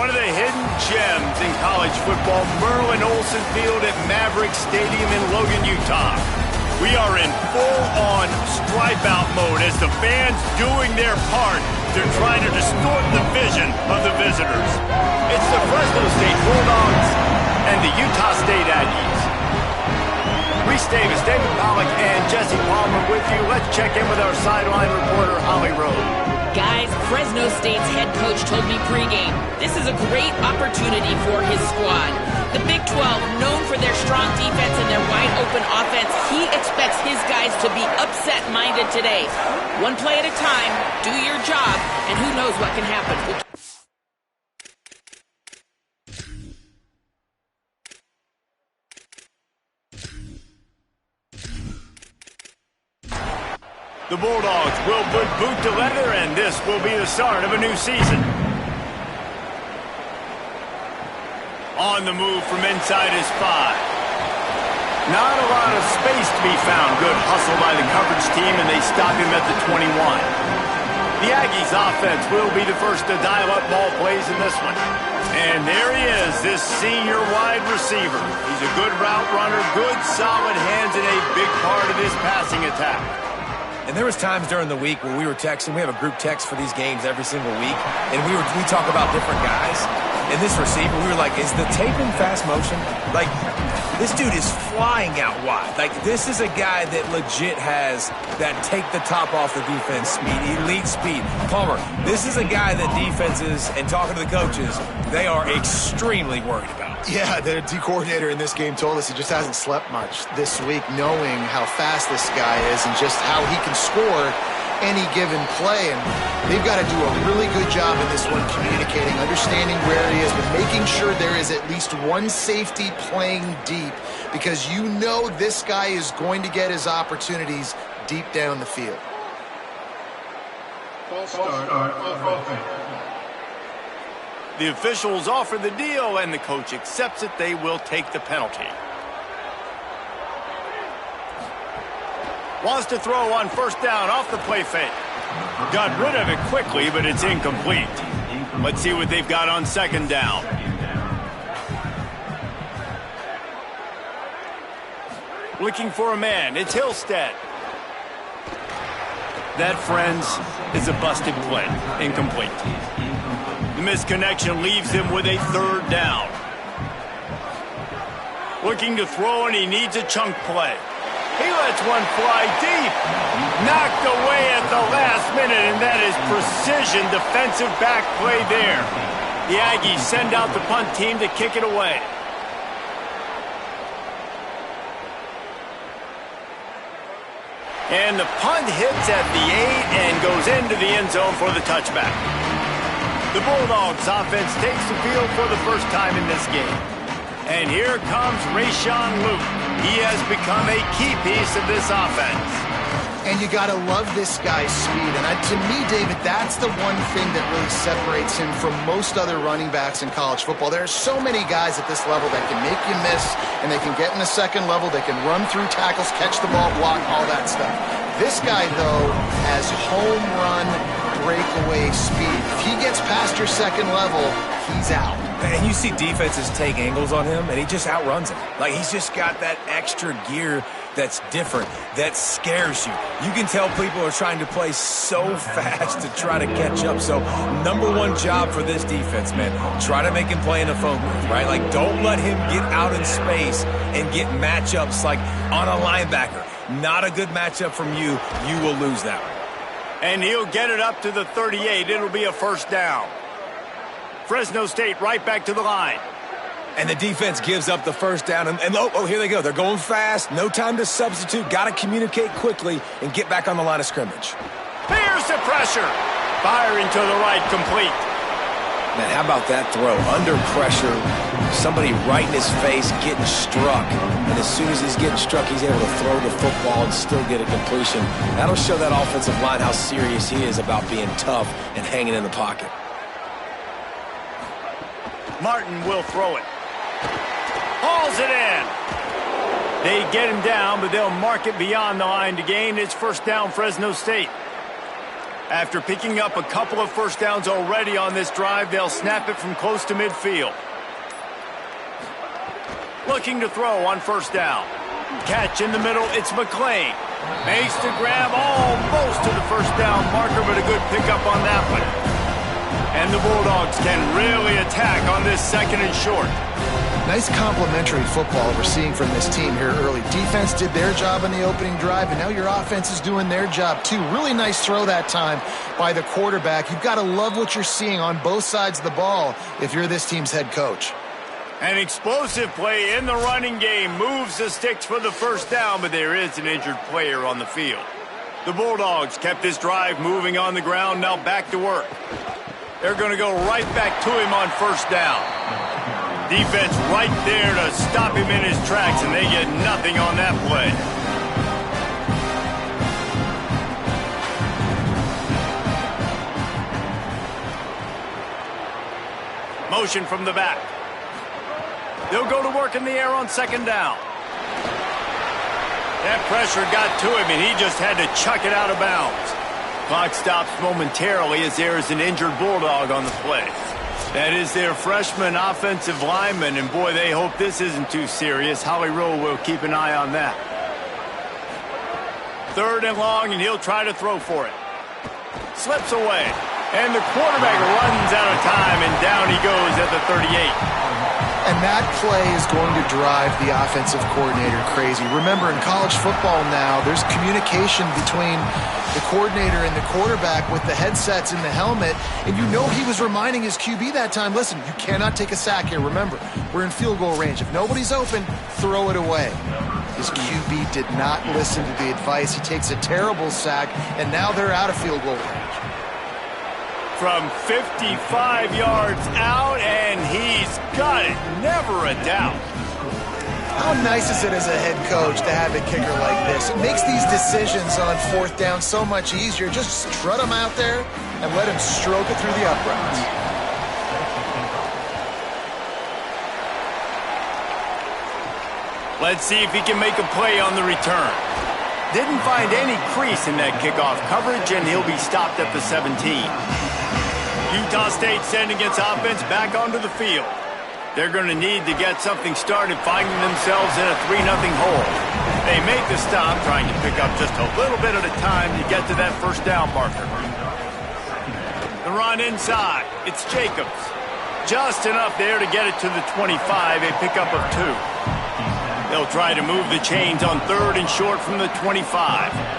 One of the hidden gems in college football, Merlin Olsen Field at Maverick Stadium in Logan, Utah. We are in full-on stripe-out mode as the fans doing their part to try to distort the vision of the visitors. It's the Fresno State Bulldogs and the Utah State Aggies. Reese Davis, David Pollack, and Jesse Palmer with you. Let's check in with our sideline reporter, Holly Rowe. Guys, Fresno State's head coach told me pregame, this is a great opportunity for his squad. The Big 12, known for their strong defense and their wide-open offense, he expects his guys to be upset-minded today. One play at a time, do your job, and who knows what can happen. The Bulldogs will put boot to leather, and this will be the start of a new season. On the move from inside his 5. Not a lot of space to be found. Good hustle by the coverage team, and they stop him at the 21. The Aggies offense will be the first to dial up ball plays in this one. And there he is, this senior wide receiver. He's a good route runner, good solid hands, and a big part of his passing attack. And there was times during the week where we were texting. We have a group text for these games every single week. And we talk about different guys. And this receiver, we were like, is the tape in fast motion? Like, this dude is flying out wide. Like, this is a guy that legit has that take the top off the defense speed, elite speed. Palmer, this is a guy that defenses, and talking to the coaches, they are extremely worried about. Yeah, the D coordinator in this game told us he just hasn't slept much this week, knowing how fast this guy is and just how he can score any given play. And they've got to do a really good job in this one, communicating, understanding where he is, but making sure there is at least one safety playing deep, because you know this guy is going to get his opportunities deep down the field. The officials offer the deal, and the coach accepts it. They will take the penalty. Wants to throw on first down off the play fake. Got rid of it quickly, but it's incomplete. Let's see what they've got on second down. Looking for a man. It's Hillstead. That, friends, is a busted play. Incomplete. The misconnection leaves him with a third down. Looking to throw, and he needs a chunk play. He lets one fly deep. Knocked away at the last minute, and that is precision defensive back play there. The Aggies send out the punt team to kick it away. And the punt hits at the 8 and goes into the end zone for the touchback. The Bulldogs offense takes the field for the first time in this game. And here comes Rayshon Luke. He has become a key piece of this offense. And you got to love this guy's speed. And to me, David, that's the one thing that really separates him from most other running backs in college football. There are so many guys at this level that can make you miss, and they can get in the second level. They can run through tackles, catch the ball, block, all that stuff. This guy, though, has home run breakaway speed. If he gets past your second level, he's out. And you see defenses take angles on him, and he just outruns them. Like, he's just got that extra gear that's different, that scares you. You can tell people are trying to play so fast to try to catch up. So, number one job for this defense, man, try to make him play in a phone booth, right? Like, don't let him get out in space and get matchups like on a linebacker. Not a good matchup from you. You will lose that one. And he'll get it up to the 38. It'll be a first down. Fresno State right back to the line. And the defense gives up the first down. And here they go. They're going fast. No time to substitute. Got to communicate quickly and get back on the line of scrimmage. Here's the pressure. Firing to the right, complete. Man, how about that throw? Under pressure, somebody right in his face getting struck. And as soon as he's getting struck, he's able to throw the football and still get a completion. That'll show that offensive line how serious he is about being tough and hanging in the pocket. Martin will throw it. Hauls it in. They get him down, but they'll mark it beyond the line to gain. It's first down, Fresno State. After picking up a couple of first downs already on this drive, they'll snap it from close to midfield. Looking to throw on first down. Catch in the middle, it's McClain. Makes the grab almost to the first down marker, but a good pickup on that one. And the Bulldogs can really attack on this second and short. Nice complimentary football we're seeing from this team here early. Defense did their job on the opening drive, and now your offense is doing their job too. Really nice throw that time by the quarterback. You've got to love what you're seeing on both sides of the ball if you're this team's head coach. An explosive play in the running game moves the sticks for the first down, but there is an injured player on the field. The Bulldogs kept this drive moving on the ground, now back to work. They're going to go right back to him on first down. Defense right there to stop him in his tracks, and they get nothing on that play. Motion from the back. They'll go to work in the air on second down. That pressure got to him, and he just had to chuck it out of bounds. Clock stops momentarily as there is an injured Bulldog on the play. That is their freshman offensive lineman, and boy, they hope this isn't too serious. Holly Rowe will keep an eye on that. Third and long, and he'll try to throw for it. Slips away, and the quarterback runs out of time, and down he goes at the 38. And that play is going to drive the offensive coordinator crazy. Remember, in college football now, there's communication between the coordinator and the quarterback with the headsets in the helmet, and you know he was reminding his QB that time, listen, you cannot take a sack here. Remember, we're in field goal range. If nobody's open, throw it away. His QB did not listen to the advice. He takes a terrible sack, and now they're out of field goal range. From 55 yards out, and he's got it. Never a doubt. How nice is it as a head coach to have a kicker like this? It makes these decisions on fourth down so much easier. Just strut him out there and let him stroke it through the uprights. Let's see if he can make a play on the return. Didn't find any crease in that kickoff coverage, and he'll be stopped at the 17. Utah State sending its offense back onto the field. They're going to need to get something started, finding themselves in a 3-0 hole. They make the stop, trying to pick up just a little bit at a time to get to that first down marker. The run inside. It's Jacobs. Just enough there to get it to the 25, a pickup of 2. They'll try to move the chains on third and short from the 25.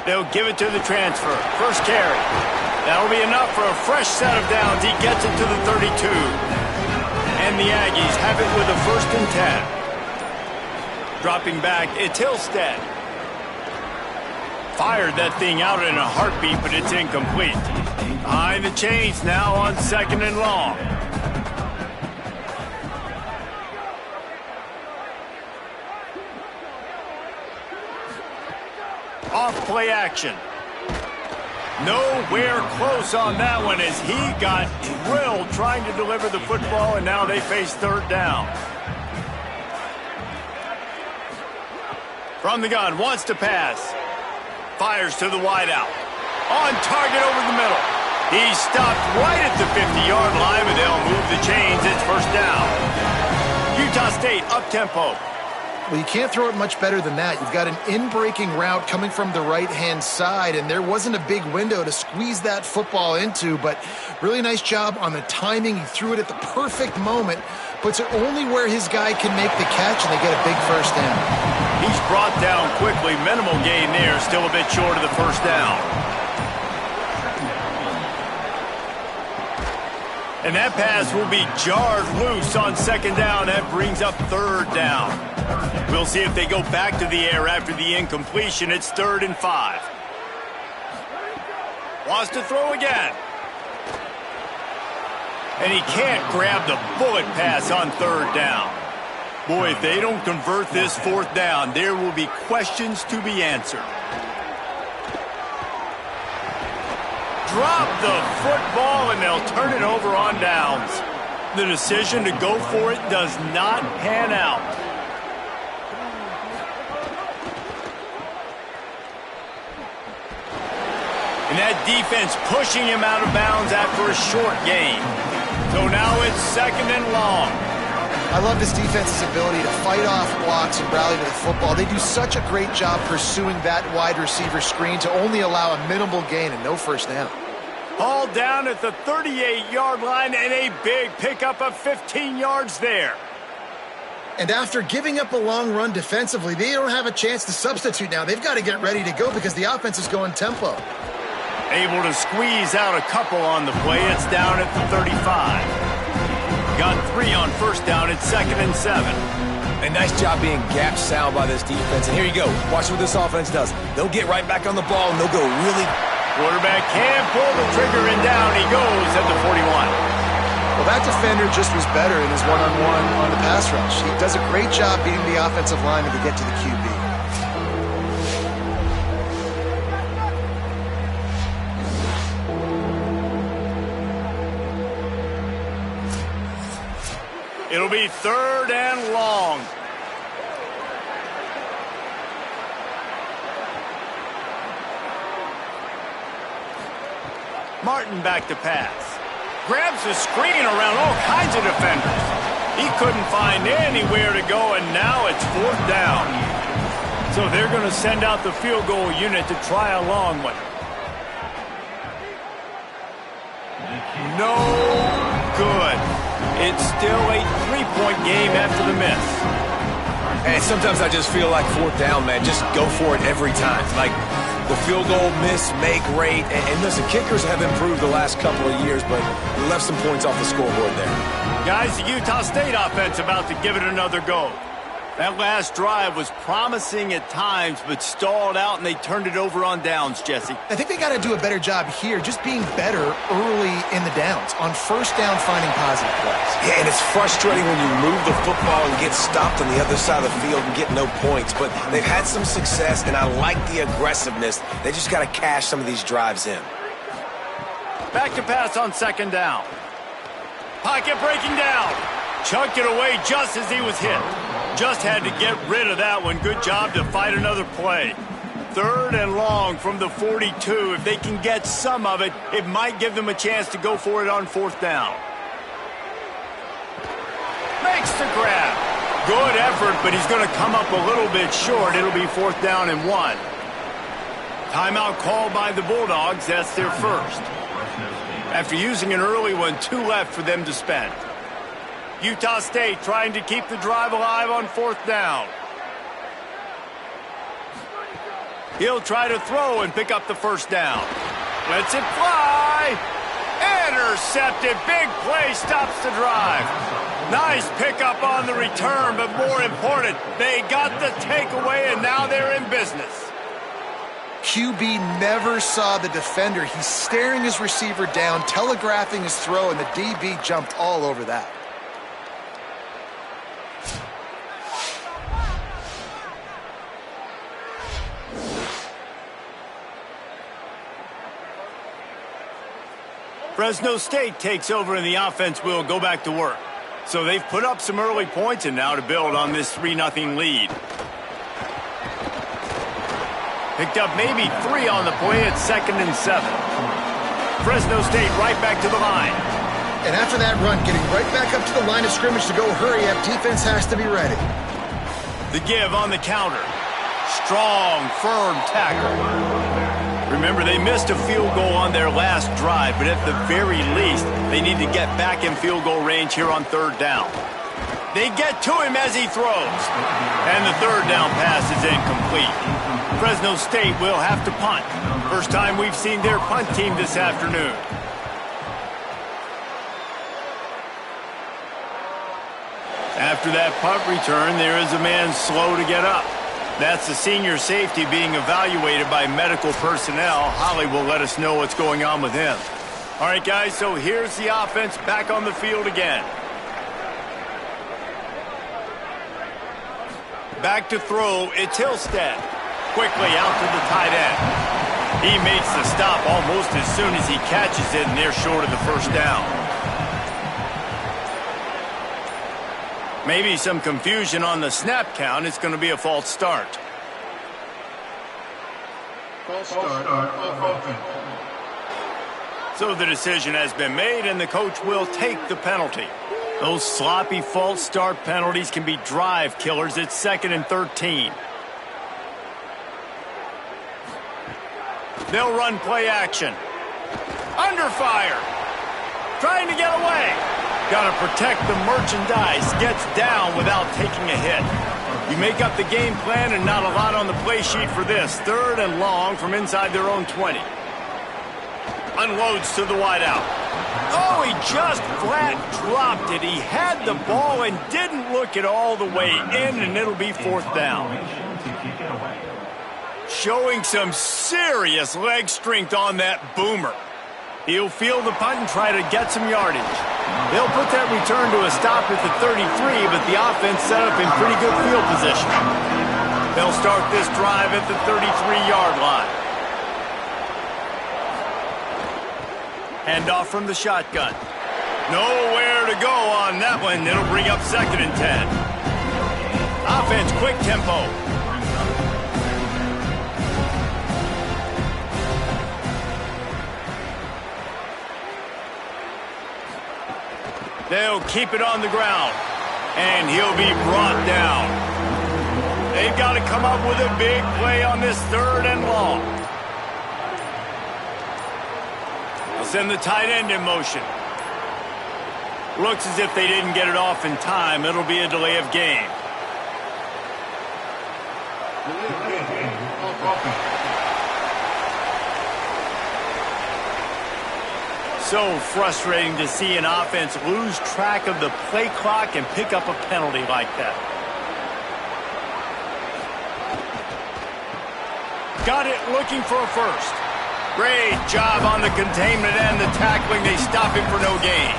They'll give it to the transfer. First carry. That'll be enough for a fresh set of downs. He gets it to the 32. And the Aggies have it with a 1st and 10. Dropping back, it's Hillstead. Fired that thing out in a heartbeat, but it's incomplete. Behind the chains now on 2nd and long. Off play action. Nowhere close on that one as he got drilled trying to deliver the football, and now they face third down. From the gun, wants to pass. Fires to the wideout. On target over the middle. He's stopped right at the 50-yard line, but they'll move the chains. It's first down. Utah State up-tempo. Well, you can't throw it much better than that. You've got an in-breaking route coming from the right-hand side, and there wasn't a big window to squeeze that football into, but really nice job on the timing. He threw it at the perfect moment, puts it only where his guy can make the catch, and they get a big first down. He's brought down quickly. Minimal gain there, still a bit short of the first down. And that pass will be jarred loose on second down. That brings up third down. We'll see if they go back to the air after the incompletion. It's 3rd and 5. Wants to throw again. And he can't grab the bullet pass on third down. Boy, if they don't convert this 4th down, there will be questions to be answered. Drop the football, and they'll turn it over on downs. The decision to go for it does not pan out. And that defense pushing him out of bounds after a short gain. So now it's 2nd and long. I love this defense's ability to fight off blocks and rally to the football. They do such a great job pursuing that wide receiver screen to only allow a minimal gain and no first down. Hauled down at the 38-yard line and a big pickup of 15 yards there. And after giving up a long run defensively, they don't have a chance to substitute now. They've got to get ready to go because the offense is going tempo. Able to squeeze out a couple on the play. It's down at the 35. Got 3 on first down at 2nd and 7. A nice job being gap sound by this defense. And here you go. Watch what this offense does. They'll get right back on the ball, and they'll go really... Quarterback can pull the trigger, and down he goes at the 41. Well, that defender just was better in his one-on-one on the pass rush. He does a great job beating the offensive lineman to get to the QB. It'll be 3rd and long. Martin back to pass. Grabs the screen around all kinds of defenders. He couldn't find anywhere to go, and now it's 4th down. So they're going to send out the field goal unit to try a long one. No good. It's still a 3-point game after the miss. And sometimes I just feel like 4th down, man. Just go for it every time. Like the field goal, miss, make, rate. And listen, kickers have improved the last couple of years, but we left some points off the scoreboard there. Guys, the Utah State offense about to give it another go. That last drive was promising at times, but stalled out, and they turned it over on downs, Jesse. I think they got to do a better job here, just being better early in the downs. On first down, finding positive plays. Yeah, and it's frustrating when you move the football and get stopped on the other side of the field and get no points. But they've had some success, and I like the aggressiveness. They just got to cash some of these drives in. Back to pass on 2nd down. Pocket breaking down. Chucked it away just as he was hit. Just had to get rid of that one. Good job to fight another play. 3rd and long from the 42. If they can get some of it, it might give them a chance to go for it on 4th down. Makes the grab. Good effort, but he's going to come up a little bit short. It'll be 4th down and 1. Timeout called by the Bulldogs. That's their first. After using an early one, 2 left for them to spend. Utah State trying to keep the drive alive on 4th down. He'll try to throw and pick up the first down. Lets it fly. Intercepted. Big play stops the drive. Nice pickup on the return, but more important, they got the takeaway, and now they're in business. QB never saw the defender. He's staring his receiver down, telegraphing his throw, and the DB jumped all over that. Fresno State takes over and the offense will go back to work. So they've put up some early points and now to build on this 3-0 lead. Picked up maybe 3 on the play at 2nd and 7. Fresno State right back to the line. And after that run, getting right back up to the line of scrimmage to go hurry up, defense has to be ready. The give on the counter. Strong, firm tackle. Remember, they missed a field goal on their last drive, but at the very least, they need to get back in field goal range here on 3rd down. They get to him as he throws. And the 3rd down pass is incomplete. Fresno State will have to punt. First time we've seen their punt team this afternoon. After that punt return, there is a man slow to get up. That's the senior safety being evaluated by medical personnel. Holly will let us know what's going on with him. All right, guys, so here's the offense back on the field again. Back to throw, it's Hillstead. Quickly out to the tight end. He makes the stop almost as soon as he catches it, and they're short of the first down. Maybe some confusion on the snap count. It's going to be a false start. False start, offense. So the decision has been made, and the coach will take the penalty. Those sloppy false start penalties can be drive killers. It's 2nd and 13. They'll run play action. Under fire. Trying to get away. Got to protect the merchandise. Gets down without taking a hit. You make up the game plan and not a lot on the play sheet for this. 3rd and long from inside their own 20. Unloads to the wideout. Oh, he just flat dropped it. He had the ball and didn't look it all the way in, and it'll be 4th down. Showing some serious leg strength on that boomer. He'll field the punt and try to get some yardage. They'll put that return to a stop at the 33, but the offense set up in pretty good field position. They'll start this drive at the 33-yard line. Handoff from the shotgun. Nowhere to go on that one. It'll bring up 2nd and 10. Offense, quick tempo. They'll keep it on the ground, and he'll be brought down. They've got to come up with a big play on this 3rd and long. They'll send the tight end in motion. Looks as if they didn't get it off in time. It'll be a delay of game. So frustrating to see an offense lose track of the play clock and pick up a penalty like that. Got it looking for a first. Great job on the containment and the tackling. They stop him for no gain.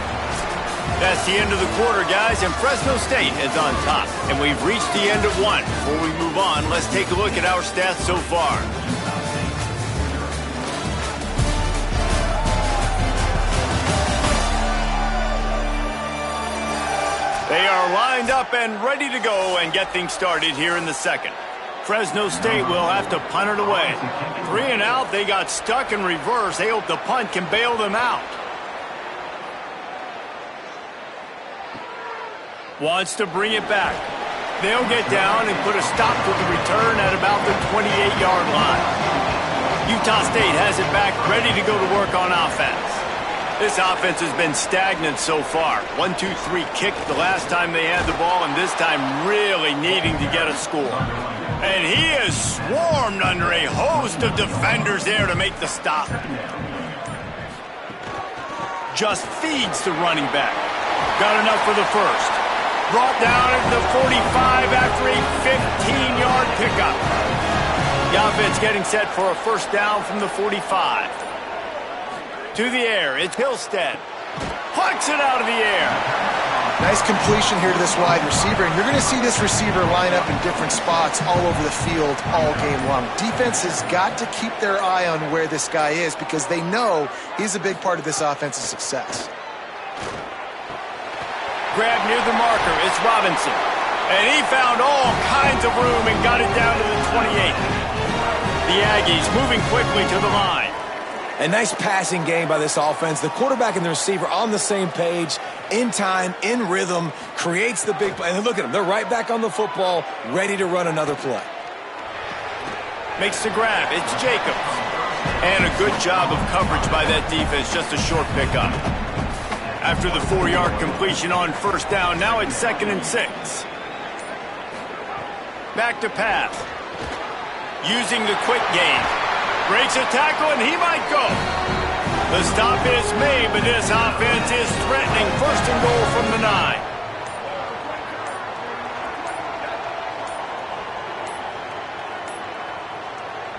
That's the end of the quarter, guys, and Fresno State is on top. And we've reached the end of one. Before we move on, let's take a look at our stats so far. They are lined up and ready to go and get things started here in the second. Fresno State will have to punt it away. 3 and out, they got stuck in reverse. They hope the punt can bail them out. Wants to bring it back. They'll get down and put a stop to the return at about the 28-yard line. Utah State has it back, ready to go to work on offense. This offense has been stagnant so far. 1-2-3 kick the last time they had the ball, and this time really needing to get a score. And he is swarmed under a host of defenders there to make the stop. Just feeds the running back. Got enough for the first. Brought down at the 45 after a 15-yard pickup. The offense getting set for a first down from the 45. To the air, it's Hillstead. Plucks it out of the air. Nice completion here to this wide receiver, and you're going to see this receiver line up in different spots all over the field all game long. Defense has got to keep their eye on where this guy is because they know he's a big part of this offense's success. Grab near the marker, it's Robinson. And he found all kinds of room and got it down to the 28. The Aggies moving quickly to the line. A nice passing game by this offense. The quarterback and the receiver on the same page, in time, in rhythm, creates the big play. And look at them. They're right back on the football, ready to run another play. Makes the grab. It's Jacobs. And a good job of coverage by that defense. Just a short pickup. After the 4-yard completion on first down, now it's 2nd and 6. Back to pass. Using the quick game. Breaks a tackle, and he might go. The stop is made, but this offense is threatening. 1st and goal from the 9.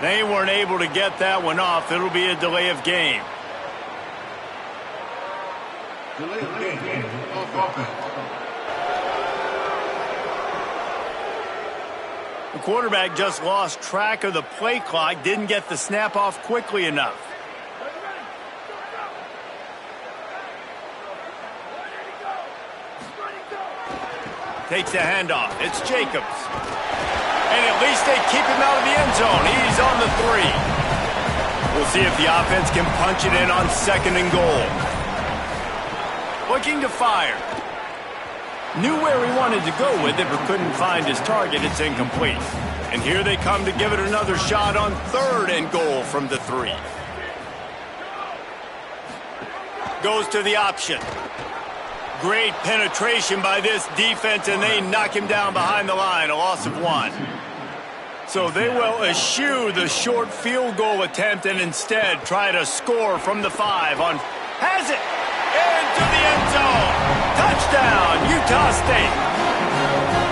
They weren't able to get that one off. It'll be a delay of game. Delay of game off offense. The quarterback just lost track of the play clock, didn't get the snap off quickly enough. Takes the handoff. It's Jacobs. And at least they keep him out of the end zone. He's on the 3. We'll see if the offense can punch it in on 2nd and goal. Looking to fire. Knew where he wanted to go with it, but couldn't find his target. It's incomplete. And here they come to give it another shot on 3rd and goal from the 3. Goes to the option. Great penetration by this defense, and they knock him down behind the line, a loss of 1. So they will eschew the short field goal attempt and instead try to score from the 5 on... Has it! Into the end zone! Touchdown, Utah State!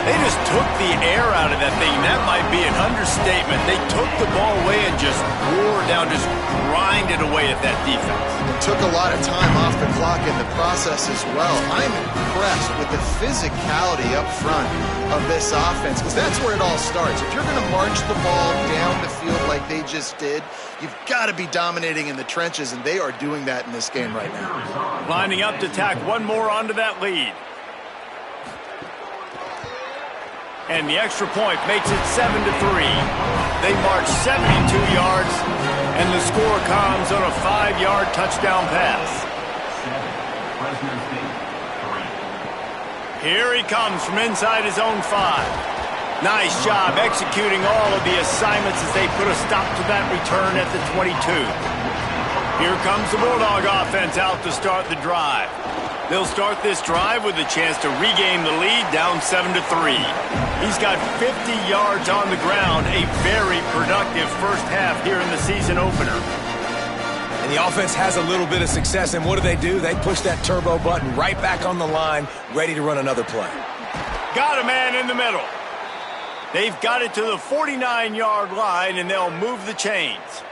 They just took the air out of that thing. That might be an understatement. They took the ball away and just wore down, just grinded away at that defense. It took a lot of time off the clock in the process as well. I'm impressed with the physicality up front of this offense, because that's where it all starts. If you're going to march the ball down the field like they just did, you've got to be dominating in the trenches, and they are doing that in this game right now. Lining up to tack one more onto that lead. And the extra point makes it 7-3. They march 72 yards, and the score comes on a 5-yard touchdown pass. Here he comes from inside his own 5. Nice job executing all of the assignments as they put a stop to that return at the 22. Here comes the Bulldog offense out to start the drive. They'll start this drive with a chance to regain the lead down 7-3. He's got 50 yards on the ground, a very productive first half here in the season opener. And the offense has a little bit of success, and what do? They push that turbo button right back on the line, ready to run another play. Got a man in the middle. They've got it to the 49-yard line, and they'll move the chains.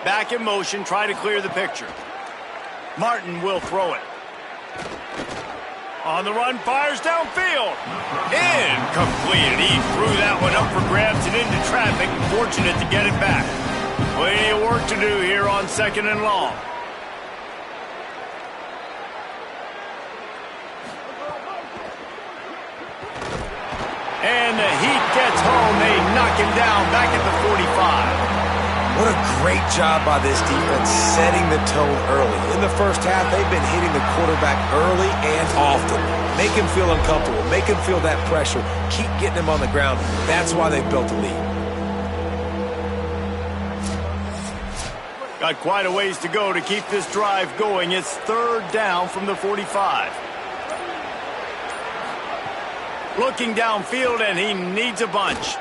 Back in motion, try to clear the picture. Martin will throw it. On the run, fires downfield. Incomplete. He threw that one up for grabs and into traffic. Fortunate to get it back. Plenty of work to do here on 2nd and long. And the heat gets home. They knock him down back at the 45. What a great job by this defense setting the tone early. In the first half, they've been hitting the quarterback early and often. Make him feel uncomfortable. Make him feel that pressure. Keep getting him on the ground. That's why they've built a lead. Got quite a ways to go to keep this drive going. It's 3rd down from the 45. Looking downfield, and he needs a bunch.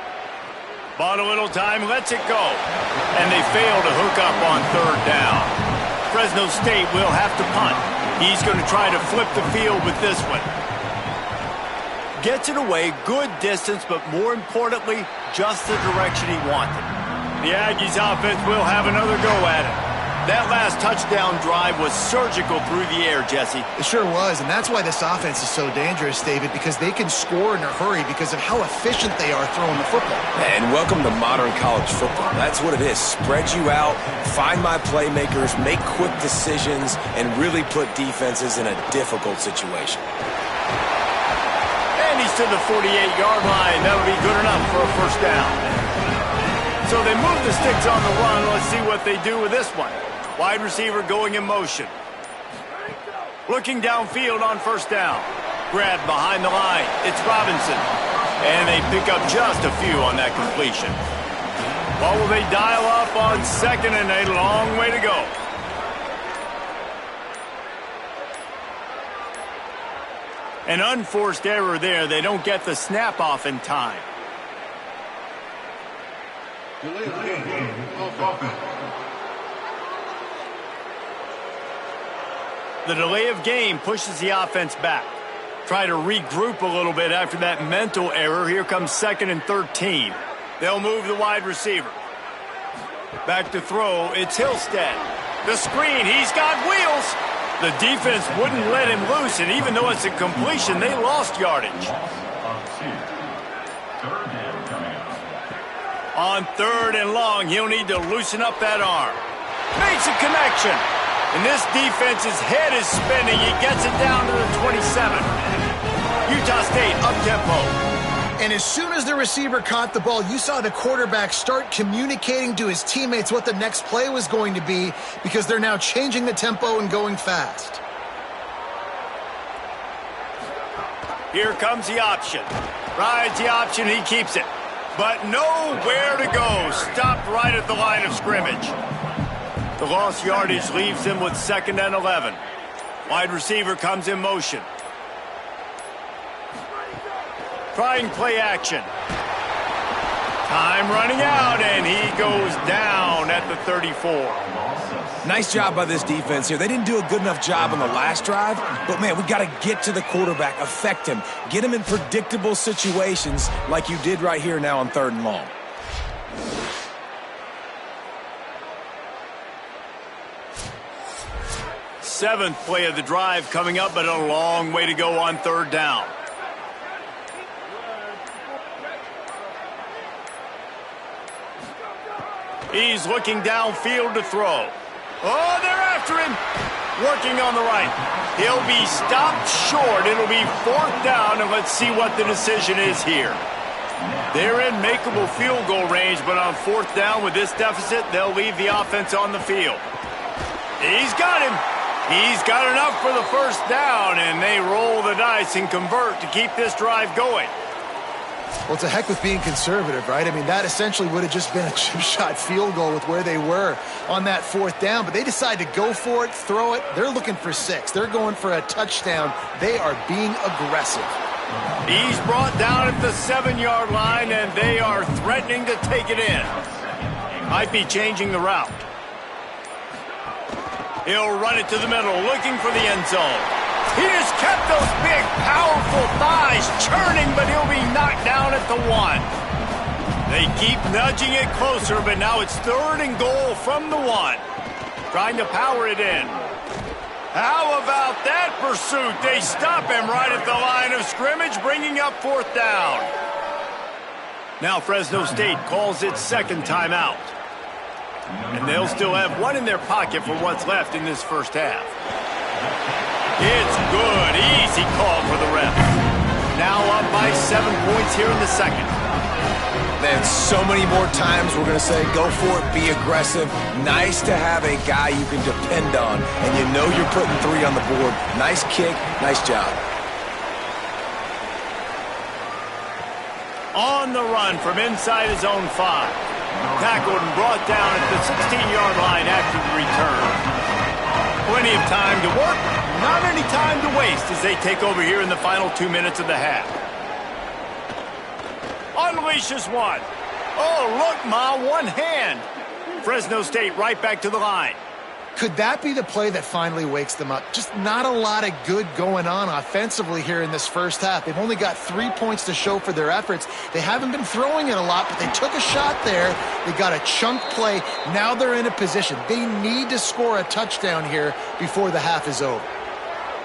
Bought a little time, lets it go. And they fail to hook up on 3rd down. Fresno State will have to punt. He's going to try to flip the field with this one. Gets it away, good distance, but more importantly, just the direction he wanted. The Aggies offense will have another go at it. That last touchdown drive was surgical through the air, Jesse. It sure was, and that's why this offense is so dangerous, David, because they can score in a hurry because of how efficient they are throwing the football. And welcome to modern college football. That's what it is. Spread you out, find my playmakers, make quick decisions, and really put defenses in a difficult situation. And he's to the 48-yard line. That'll be good enough for a first down. So they move the sticks on the run. Let's see what they do with this one. Wide receiver going in motion. Looking downfield on 1st down. Grabbed behind the line. It's Robinson. And they pick up just a few on that completion. What will they dial up on 2nd and a long way to go? An unforced error there. They don't get the snap off in time. The delay of game pushes the offense back. Try to regroup a little bit after that mental error. Here comes 2nd and 13. They'll move the wide receiver. Back to throw. It's Hillstead. The screen. He's got wheels. The defense wouldn't let him loose, and even though it's a completion, they lost yardage. On 3rd and long, he'll need to loosen up that arm. Makes a connection. And this defense's head is spinning. He gets it down to the 27. Utah State up-tempo. And as soon as the receiver caught the ball, you saw the quarterback start communicating to his teammates what the next play was going to be because they're now changing the tempo and going fast. Here comes the option. Rides the option, he keeps it. But nowhere to go. Stopped right at the line of scrimmage. The lost yardage leaves them with 2nd and 11. Wide receiver comes in motion. Trying play action. Time running out, and he goes down at the 34. Nice job by this defense here. They didn't do a good enough job on the last drive, but, man, we got to get to the quarterback, affect him, get him in predictable situations like you did right here now on 3rd and long. Seventh play of the drive coming up, but a long way to go on 3rd down. He's looking downfield to throw. Oh, they're after him. Working on the right. He'll be stopped short. It'll be 4th down, and let's see what the decision is here. They're in makeable field goal range, but on 4th down with this deficit, they'll leave the offense on the field. He's got him. He's got enough for the 1st down, and they roll the dice and convert to keep this drive going. Well, it's a heck with being conservative, right? I mean, that essentially would have just been a chip-shot field goal with where they were on that 4th down. But they decide to go for it, throw it. They're looking for 6. They're going for a touchdown. They are being aggressive. He's brought down at the 7-yard line, and they are threatening to take it in. Might be changing the route. He'll run it to the middle, looking for the end zone. He has kept those big, powerful thighs churning, but he'll be knocked down at the 1. They keep nudging it closer, but now it's 3rd and goal from the 1. Trying to power it in. How about that pursuit? They stop him right at the line of scrimmage, bringing up 4th down. Now Fresno State calls its 2nd timeout. And they'll still have 1 in their pocket for what's left in this 1st half. It's good. Easy call for the ref. Now up by 7 points here in the 2nd. Man, so many more times we're going to say, go for it, be aggressive. Nice to have a guy you can depend on, and you know you're putting 3 on the board. Nice kick, nice job. On the run from inside his own 5. Tackled and brought down at the 16-yard line after the return. Plenty of time to work, not any time to waste as they take over here in the final 2 minutes of the half. Unleashes 1. Oh, look, Ma, 1 hand. Fresno State right back to the line. Could that be the play that finally wakes them up? Just not a lot of good going on offensively here in this 1st half. They've only got 3 points to show for their efforts. They haven't been throwing it a lot, but they took a shot there. They got a chunk play. Now they're in a position. They need to score a touchdown here before the half is over.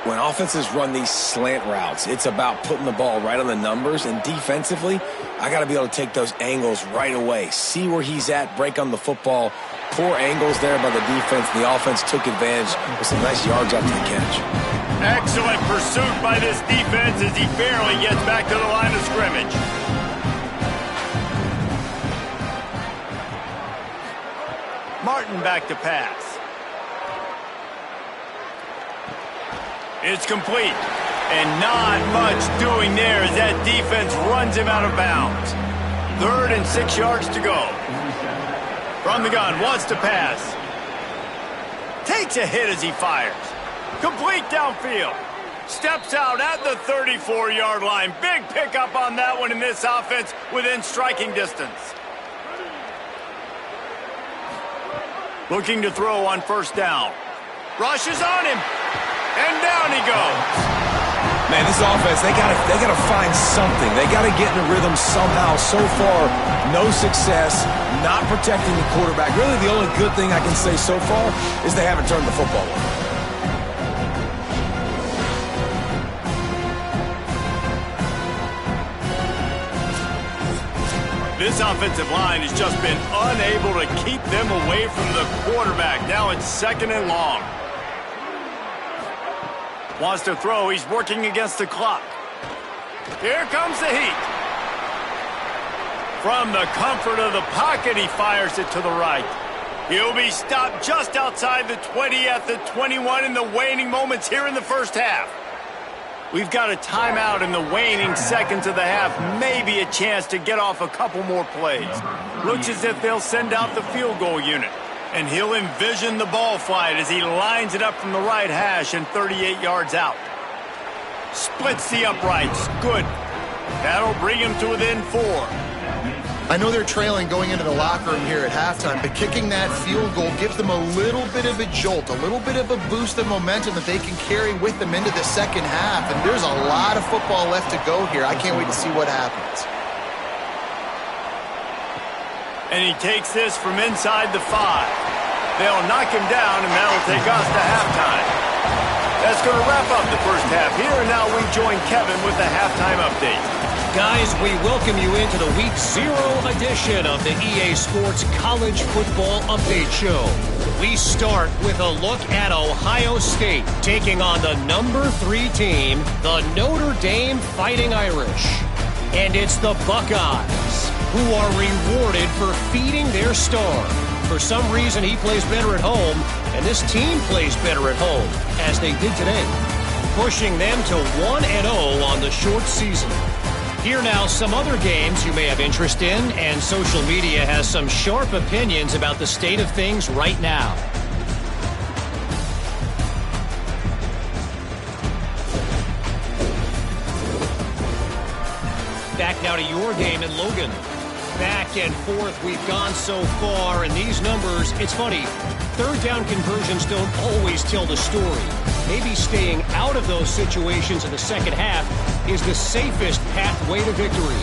When offenses run these slant routes, it's about putting the ball right on the numbers, and defensively, I got to be able to take those angles right away. See where he's at, break on the football. Poor angles there by the defense. The offense took advantage with some nice yards after the catch. Excellent pursuit by this defense as he barely gets back to the line of scrimmage. Martin back to pass. It's complete. And not much doing there as that defense runs him out of bounds. 3rd and 6 yards to go. From the gun, wants to pass. Takes a hit as he fires. Complete downfield. Steps out at the 34-yard line. Big pickup on that one in this offense within striking distance. Looking to throw on 1st down. Rushes on him. And down he goes. Man, this offense, they gotta find something. They gotta get in a rhythm somehow. So far, no success, not protecting the quarterback. Really, the only good thing I can say so far is they haven't turned the football over. This offensive line has just been unable to keep them away from the quarterback. Now it's 2nd and long. Wants to throw. He's working against the clock. Here comes the heat. From the comfort of the pocket, he fires it to the right. He'll be stopped just outside the 20 at the 21 in the waning moments here in the first half. We've got a timeout in the waning seconds of the half, maybe a chance to get off a couple more plays. Looks as if they'll send out the field goal unit. And he'll envision the ball flight as he lines it up from the right hash and 38 yards out. Splits the uprights. Good. That'll bring him to within 4. I know they're trailing going into the locker room here at halftime, but kicking that field goal gives them a little bit of a jolt, a little bit of a boost of momentum that they can carry with them into the second half. And there's a lot of football left to go here. I can't wait to see what happens. And he takes this from inside the 5. They'll knock him down, and that'll take us to halftime. That's going to wrap up the first half here, and now we join Kevin with the halftime update. Guys, we welcome you into the Week 0 edition of the EA Sports College Football Update Show. We start with a look at Ohio State taking on the number 3 team, the Notre Dame Fighting Irish. And it's the Buckeyes who are rewarded for feeding their star. For some reason, he plays better at home, and this team plays better at home, as they did today, pushing them to 1-0 on the short season. Here now, some other games you may have interest in, and social media has some sharp opinions about the state of things right now. Back now to your game in Logan. Back and forth we've gone so far, and these numbers, it's funny, third down conversions don't always tell the story. Maybe staying out of those situations in the second half is the safest pathway to victory.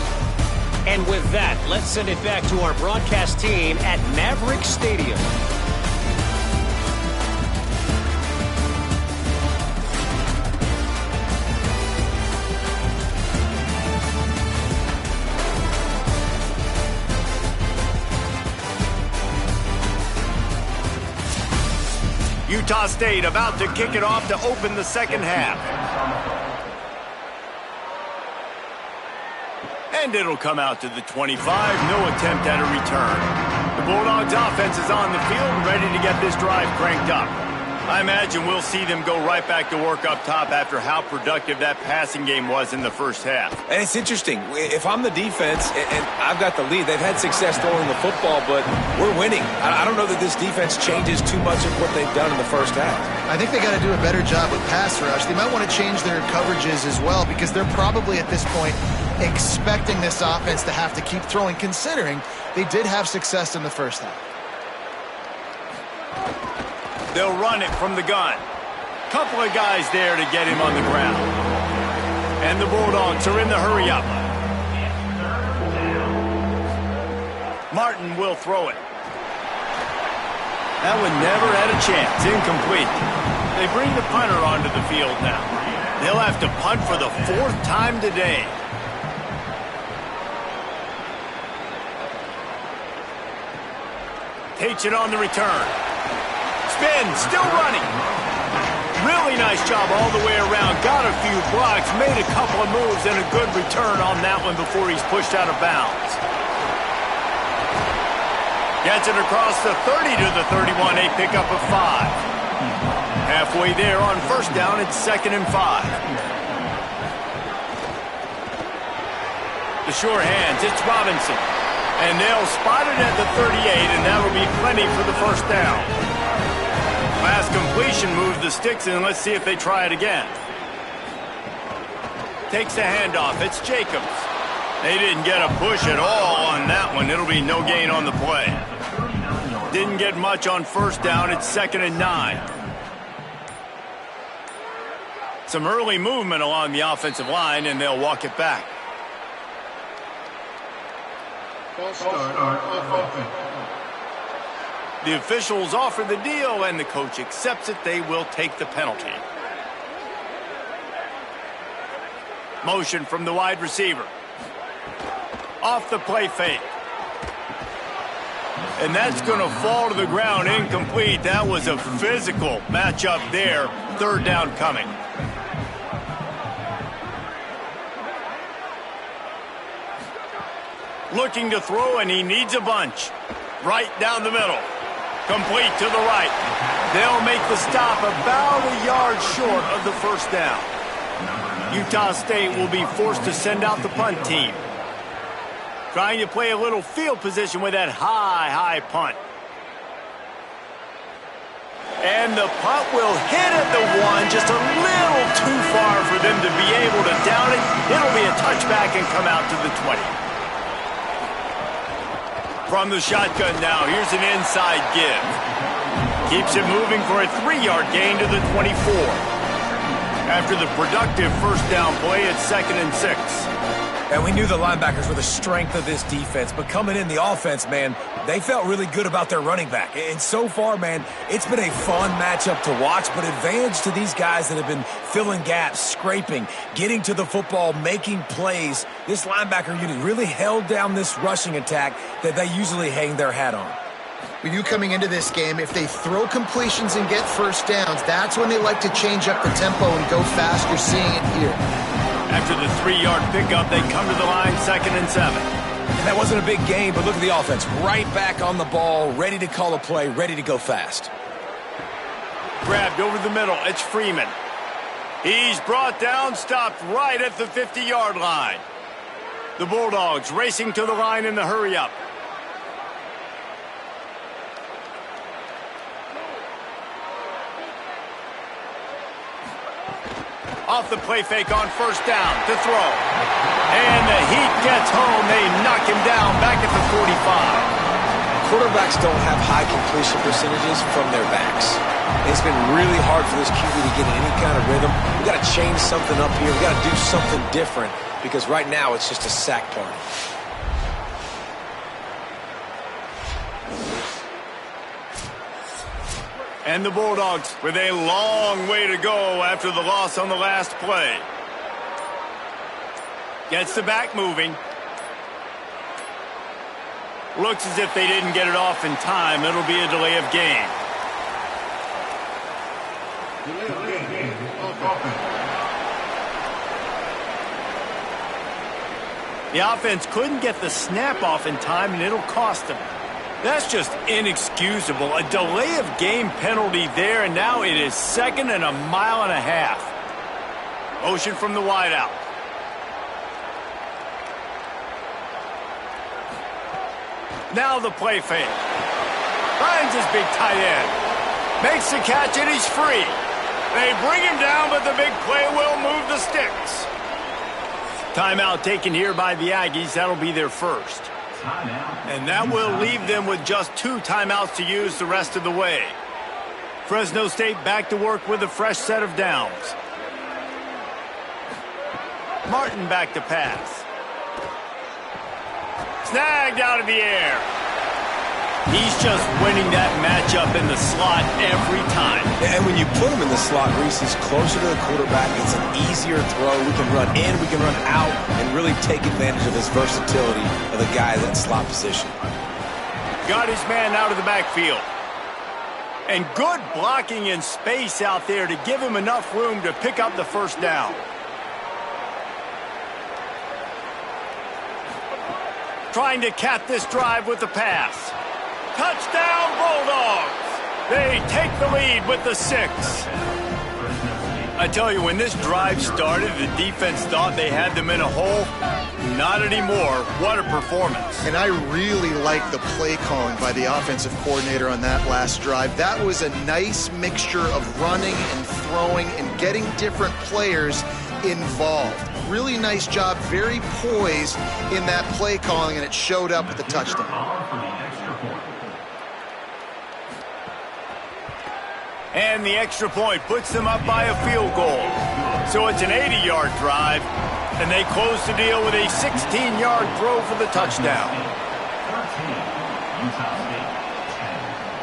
And with that, let's send it back to our broadcast team at Maverick Stadium. Utah State about to kick it off to open the second half. And it'll come out to the 25. No attempt at a return. The Bulldogs offense is on the field, ready to get this drive cranked up. I imagine we'll see them go right back to work up top after how productive that passing game was in the first half. And it's interesting. If I'm the defense and I've got the lead, they've had success throwing the football, but we're winning. I don't know that this defense changes too much of what they've done in the first half. I think they got to do a better job with pass rush. They might want to change their coverages as well, because they're probably at this point expecting this offense to have to keep throwing, considering they did have success in the first half. They'll run it from the gun. Couple of guys there to get him on the ground. And the Bulldogs are in the hurry-up. Martin will throw it. That one never had a chance. Incomplete. They bring the punter onto the field now. They'll have to punt for the 4th time today. Takes it on the return. Spin, still running. Really nice job all the way around. Got a few blocks, made a couple of moves, and a good return on that one before he's pushed out of bounds. Gets it across the 30 to the 31, a pickup of 5. Halfway there on first down, it's 2nd and 5. The sure hands, it's Robinson. And they'll spot it at the 38, and that'll be plenty for the first down. Last completion moves the sticks in. Let's see if they try it again. Takes the handoff. It's Jacobs. They didn't get a push at all on that one. It'll be no gain on the play. Didn't get much on first down. It's 2nd and 9. Some early movement along the offensive line, and they'll walk it back. The officials offer the deal, and the coach accepts it. They will take the penalty. Motion from the wide receiver. Off the play fake. And that's going to fall to the ground, incomplete. That was a physical matchup there. 3rd down coming. Looking to throw, and he needs a bunch. Right down the middle. Complete to the right. They'll make the stop about a yard short of the first down. Utah State will be forced to send out the punt team. Trying to play a little field position with that high punt. And the punt will hit at the 1, just a little too far for them to be able to down it. It'll be a touchback and come out to the 20. From the shotgun now, here's an inside give. Keeps it moving for a 3-yard gain to the 24. After the productive first down play, it's 2nd and 6. And we knew the linebackers were the strength of this defense, but coming in the offense, man, they felt really good about their running back. And so far, man, it's been a fun matchup to watch, but advantage to these guys that have been filling gaps, scraping, getting to the football, making plays. This linebacker unit really held down this rushing attack that they usually hang their hat on. We knew coming into this game, if they throw completions and get first downs, that's when they like to change up the tempo and go fast. You're seeing it here. After the 3-yard pickup, they come to the line, 2nd and 7. And that wasn't a big game, but look at the offense. Right back on the ball, ready to call a play, ready to go fast. Grabbed over the middle, it's Freeman. He's brought down, stopped right at the 50-yard line. The Bulldogs racing to the line in the hurry-up. Off the play fake on first down to throw. And the heat gets home. They knock him down back at the 45. Quarterbacks don't have high completion percentages from their backs. It's been really hard for this QB to get in any kind of rhythm. We got to change something up here. We got to do something different because right now it's just a sack party. And the Bulldogs with a long way to go after the loss on the last play. Gets the back moving. Looks as if they didn't get it off in time. It'll be a delay of game. The offense couldn't get the snap off in time, and it'll cost them. That's just inexcusable. A delay of game penalty there, and now it is 2nd and a mile and a half. Motion from the wideout. Now the play fake. Finds his big tight end. Makes the catch, and he's free. They bring him down, but the big play will move the sticks. Timeout taken here by the Aggies. That'll be their first. And that will leave them with just 2 timeouts to use the rest of the way. Fresno State back to work with a fresh set of downs. Martin back to pass. Snagged out of the air. He's just winning that matchup in the slot every time. And when you put him in the slot, Reese, he's closer to the quarterback. It's an easier throw. We can run in, we can run out, and really take advantage of his versatility of the guy in that slot position. Got his man out of the backfield. And good blocking in space out there to give him enough room to pick up the first down. Trying to cap this drive with the pass. Touchdown, Bulldogs! They take the lead with the 6. I tell you, when this drive started, the defense thought they had them in a hole. Not anymore. What a performance. And I really like the play calling by the offensive coordinator on that last drive. That was a nice mixture of running and throwing and getting different players involved. Really nice job, very poised in that play calling, and it showed up with the touchdown. And the extra point puts them up by a field goal. So it's an 80-yard drive, and they close the deal with a 16-yard throw for the touchdown.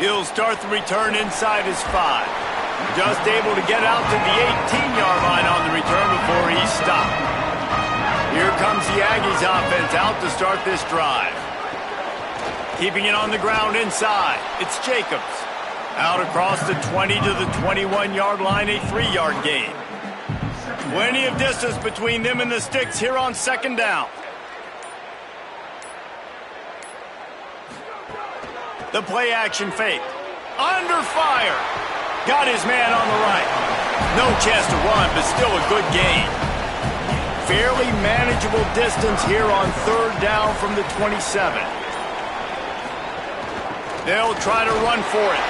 He'll start the return inside his 5. Just able to get out to the 18-yard line on the return before he's stopped. Here comes the Aggies offense out to start this drive. Keeping it on the ground inside. It's Jacobs. Out across the 20 to the 21-yard line, a 3-yard gain. Plenty of distance between them and the sticks here on 2nd down. The play action fake. Under fire. Got his man on the right. No chance to run, but still a good gain. Fairly manageable distance here on third down from the 27. They'll try to run for it.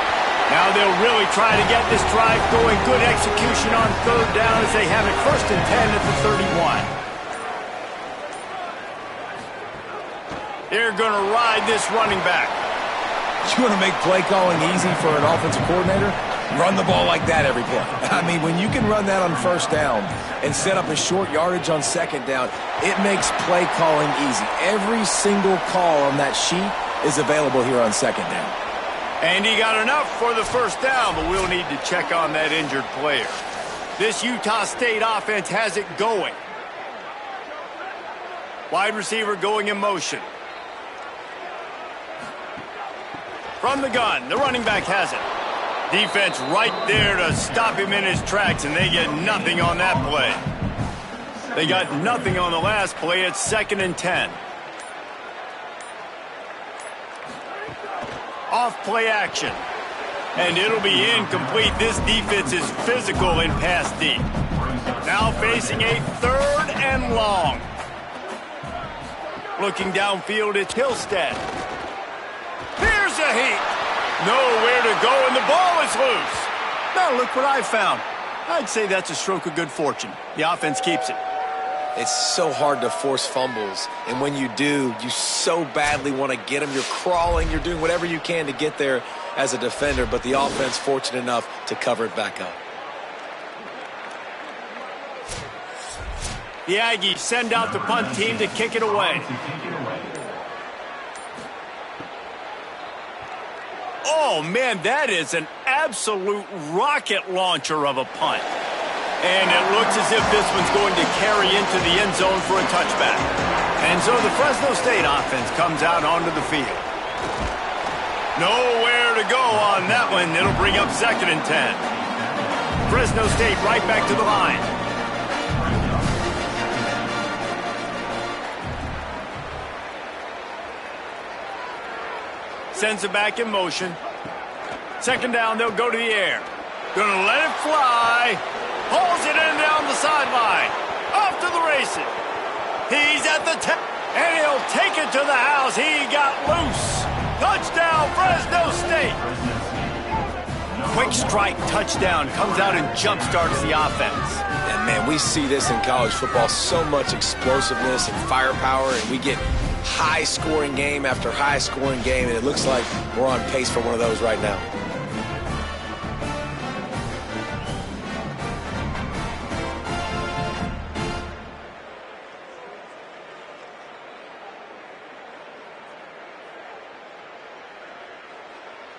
Now they'll really try to get this drive going. Good execution on third down as they have it 1st and 10 at the 31. They're going to ride this running back. You want to make play calling easy for an offensive coordinator? Run the ball like that every play. I mean, when you can run that on first down and set up a short yardage on second down, it makes play calling easy. Every single call on that sheet is available here on second down. And he got enough for the first down, but we'll need to check on that injured player. This Utah State offense has it going. Wide receiver going in motion. From the gun, the running back has it. Defense right there to stop him in his tracks, and they get nothing on that play. They got nothing on the last play. It's 2nd and 10. Off play action. And it'll be incomplete. This defense is physical in pass deep. Now facing a 3rd and long. Looking downfield, it's Hillstead. Here's a heat. Nowhere to go, and the ball is loose. Now look what I found. I'd say that's a stroke of good fortune. The offense keeps it. It's so hard to force fumbles, and when you do, you so badly want to get them. You're crawling, you're doing whatever you can to get there as a defender, but the offense fortunate enough to cover it back up. The Aggies send out the punt team to kick it away. Oh, man, that is an absolute rocket launcher of a punt. And it looks as if this one's going to carry into the end zone for a touchback. And so the Fresno State offense comes out onto the field. Nowhere to go on that one. It'll bring up 2nd and 10. Fresno State right back to the line. Sends it back in motion. 2nd down, they'll go to the air. Gonna let it fly. Pulls it in down the sideline. Off to the races. He's at the 10. And he'll take it to the house. He got loose. Touchdown, Fresno State. Quick strike touchdown. Comes out and jump-starts the offense. And, man, we see this in college football. So much explosiveness and firepower, and we get high-scoring game after high-scoring game, and it looks like we're on pace for one of those right now.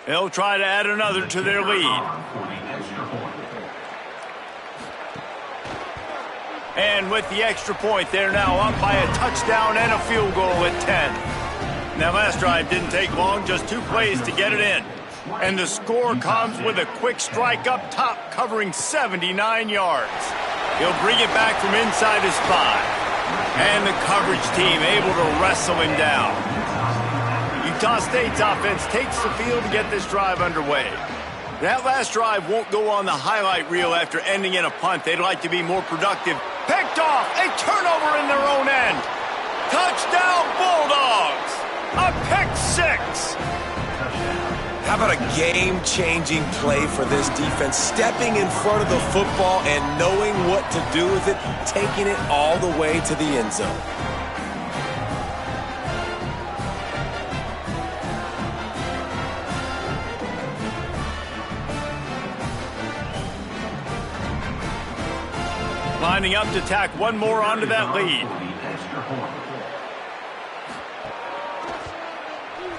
They'll try to add another to their lead. And with the extra point, they're now up by a touchdown and a field goal at 10. That last drive didn't take long, just 2 plays to get it in. And the score comes with a quick strike up top, covering 79 yards. He'll bring it back from inside his 5. And the coverage team able to wrestle him down. Utah State's offense takes the field to get this drive underway. That last drive won't go on the highlight reel after ending in a punt. They'd like to be more productive. Picked off, a turnover in their own end. Touchdown Bulldogs, a pick 6. How about a game-changing play for this defense? Stepping in front of the football and knowing what to do with it, taking it all the way to the end zone. Lining up to tack one more onto that lead.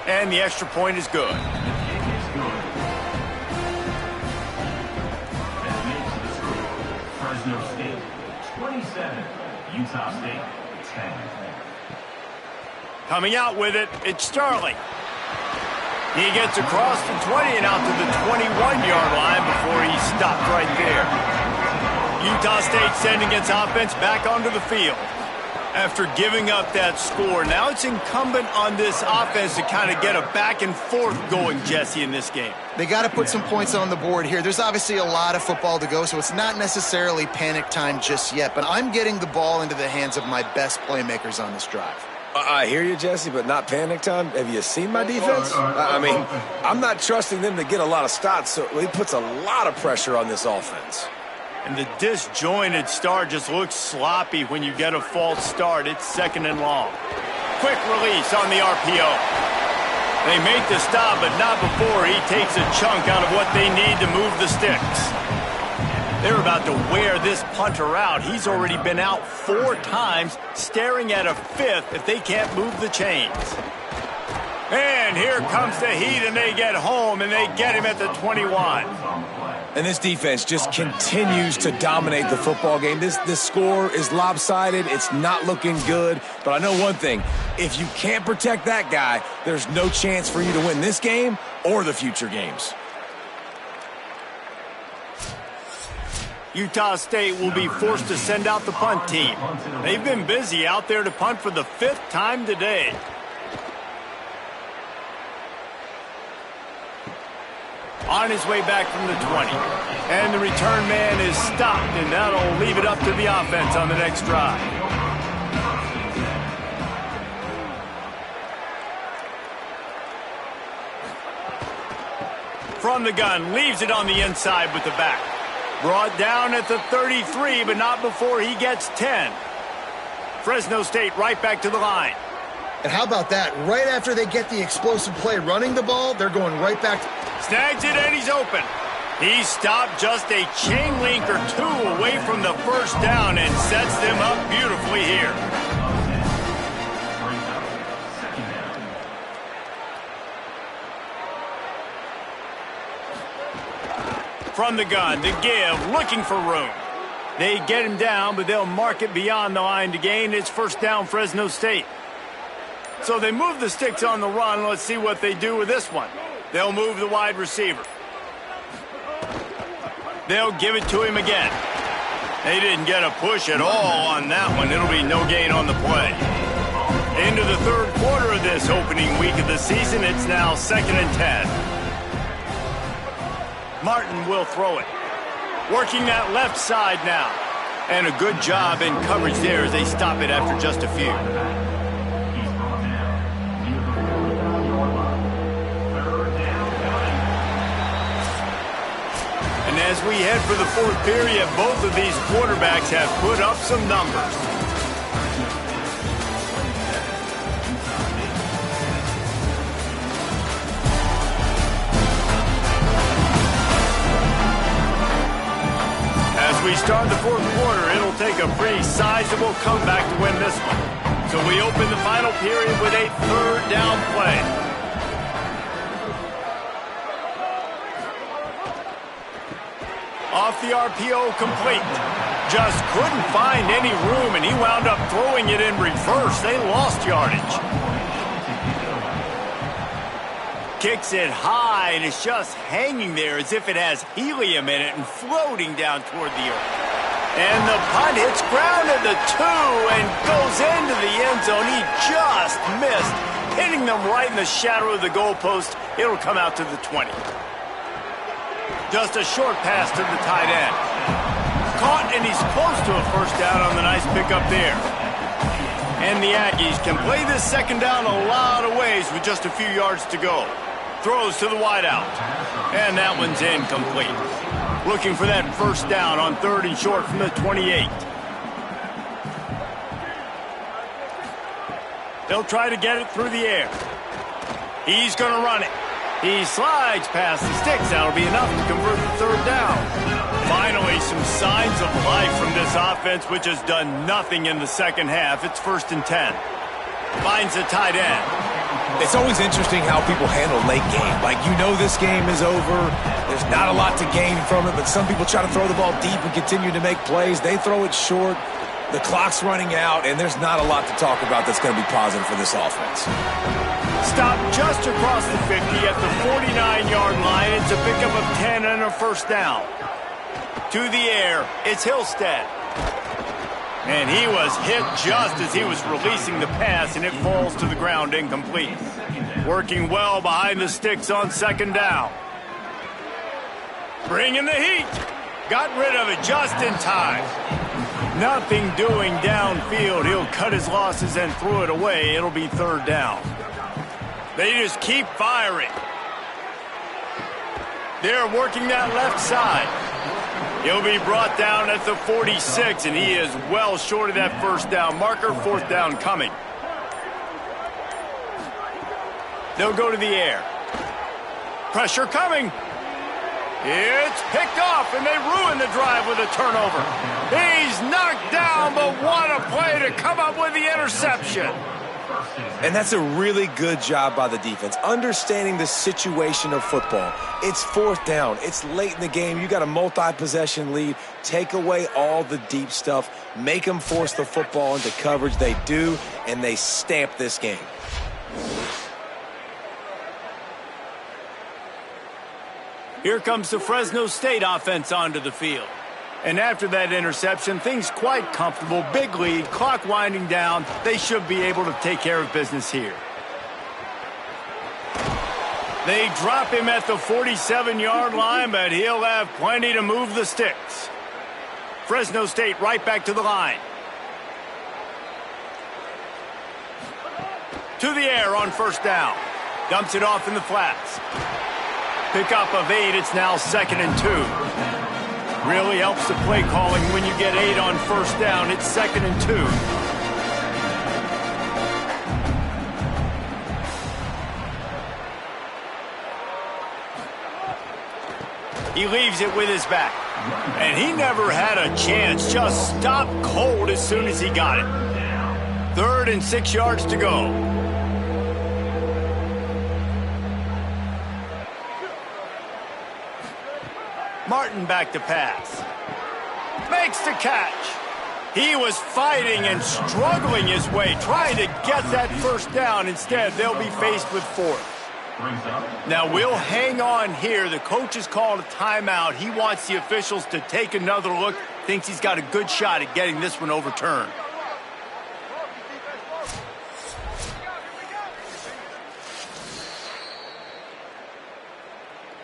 And the extra point is good. Fresno State 27, Utah State 10. Coming out with it, it's Starling. He gets across the 20 and out to the 21-yard line before he's stopped right there. Utah State sending its offense back onto the field. After giving up that score, now it's incumbent on this offense to kind of get a back and forth going, Jesse, in this game. They got to put some points on the board here. There's obviously a lot of football to go, so it's not necessarily panic time just yet, but I'm getting the ball into the hands of my best playmakers on this drive. I hear you, Jesse, but not panic time. Have you seen my defense? I mean, I'm not trusting them to get a lot of stops, so it puts a lot of pressure on this offense. And the disjointed start just looks sloppy when you get a false start. It's 2nd and long. Quick release on the RPO. They make the stop, but not before he takes a chunk out of what they need to move the sticks. They're about to wear this punter out. He's already been out 4 times, staring at a 5th if they can't move the chains. And here comes the heat, and they get home, and they get him at the 21. And this defense just continues to dominate the football game. This score is lopsided. It's not looking good. But I know one thing. If you can't protect that guy, there's no chance for you to win this game or the future games. Utah State will be forced to send out the punt team. They've been busy out there to punt for the 5th time today. On his way back from the 20. And the return man is stopped, and that'll leave it up to the offense on the next drive. From the gun, leaves it on the inside with the back. Brought down at the 33, but not before he gets 10. Fresno State right back to the line. And how about that? Right after they get the explosive play running the ball, they're going right back. Snags it, and he's open. He stopped just a chain link or 2 away from the first down and sets them up beautifully here. From the gun, the give, looking for room. They get him down, but they'll mark it beyond the line to gain. It's 1st down, Fresno State. So they move the sticks on the run. Let's see what they do with this one. They'll move the wide receiver. They'll give it to him again. They didn't get a push at all on that one. It'll be no gain on the play. Into the 3rd quarter of this opening week of the season. It's now 2nd and 10. Martin will throw it. Working that left side now. And a good job in coverage there as they stop it after just a few. And as we head for the 4th period, both of these quarterbacks have put up some numbers. As we start the 4th quarter, it'll take a pretty sizable comeback to win this one. So we open the final period with a 3rd down play. Off the RPO, complete. Just couldn't find any room, and he wound up throwing it in reverse. They lost yardage. Kicks it high, and it's just hanging there as if it has helium in it and floating down toward the earth. And the punt hits ground at the 2 and goes into the end zone. He just missed, hitting them right in the shadow of the goalpost. It'll come out to the 20. Just a short pass to the tight end. Caught, and he's close to a 1st down on the nice pickup there. And the Aggies can play this 2nd down a lot of ways with just a few yards to go. Throws to the wideout. And that one's incomplete. Looking for that 1st down on 3rd and short from the 28. They'll try to get it through the air. He's going to run it. He slides past the sticks. That'll be enough to convert the 3rd down. Finally, some signs of life from this offense, which has done nothing in the 2nd half. It's 1st and 10. Finds the tight end. It's always interesting how people handle late game. Like, you know this game is over. There's not a lot to gain from it, but some people try to throw the ball deep and continue to make plays. They throw it short. The clock's running out, and there's not a lot to talk about that's going to be positive for this offense. Stopped just across the 50 at the 49-yard line. It's a pickup of 10 and a 1st down. To the air, it's Hillstead. And he was hit just as he was releasing the pass, and it falls to the ground incomplete. Working well behind the sticks on second down. Bringing the heat. Got rid of it just in time. Nothing doing downfield. He'll cut his losses and throw it away. It'll be third down. They just keep firing. They're working that left side. He'll be brought down at the 46, and he is well short of that first down marker. Fourth down coming. They'll go to the air. Pressure coming. It's picked off, and they ruin the drive with a turnover. He's knocked down, but what a play to come up with the interception. And that's a really good job by the defense, understanding the situation of football. It's fourth down. It's late in the game. You got a multi-possession lead. Take away all the deep stuff. Make them force the football into coverage. They do, and they stamp this game. Here comes the Fresno State offense onto the field. And after that interception, things quite comfortable. Big lead, clock winding down. They should be able to take care of business here. They drop him at the 47-yard line, but he'll have plenty to move the sticks. Fresno State right back to the line. To the air on first down. Dumps it off in the flats. Pickup of 8, it's now 2nd and 2. Really helps the play calling when you get 8 on first down. It's 2nd and 2. He leaves it with his back. And he never had a chance. Just stopped cold as soon as he got it. 3rd and 6 yards to go. Martin back to pass. Makes the catch. He was fighting and struggling his way, trying to get that first down. Instead, they'll be faced with 4th. Now, we'll hang on here. The coach has called a timeout. He wants the officials to take another look. Thinks he's got a good shot at getting this one overturned.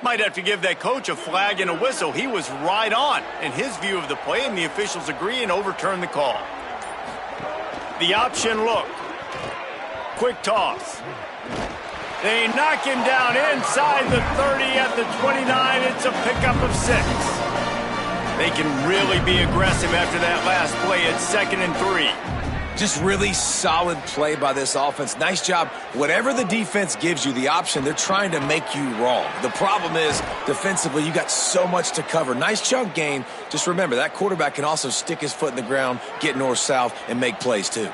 Might have to give that coach a flag and a whistle. He was right on in his view of the play, and the officials agree and overturn the call. The option look. Quick toss. They knock him down inside the 30 at the 29. It's a pickup of 6. They can really be aggressive after that last play. It's 2nd and 3. Just really solid play by this offense. Nice job. Whatever the defense gives you, the option, they're trying to make you wrong. The problem is, defensively, you got so much to cover. Nice chunk gain. Just remember, that quarterback can also stick his foot in the ground, get north-south, and make plays too.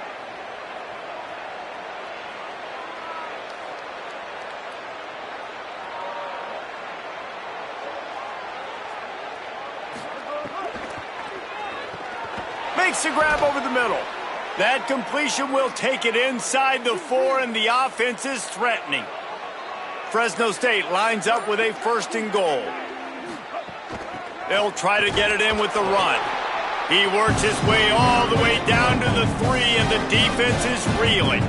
Makes the grab over the middle. That completion will take it inside the 4, and the offense is threatening. Fresno State lines up with a 1st and goal. They'll try to get it in with the run. He works his way all the way down to the 3, and the defense is reeling.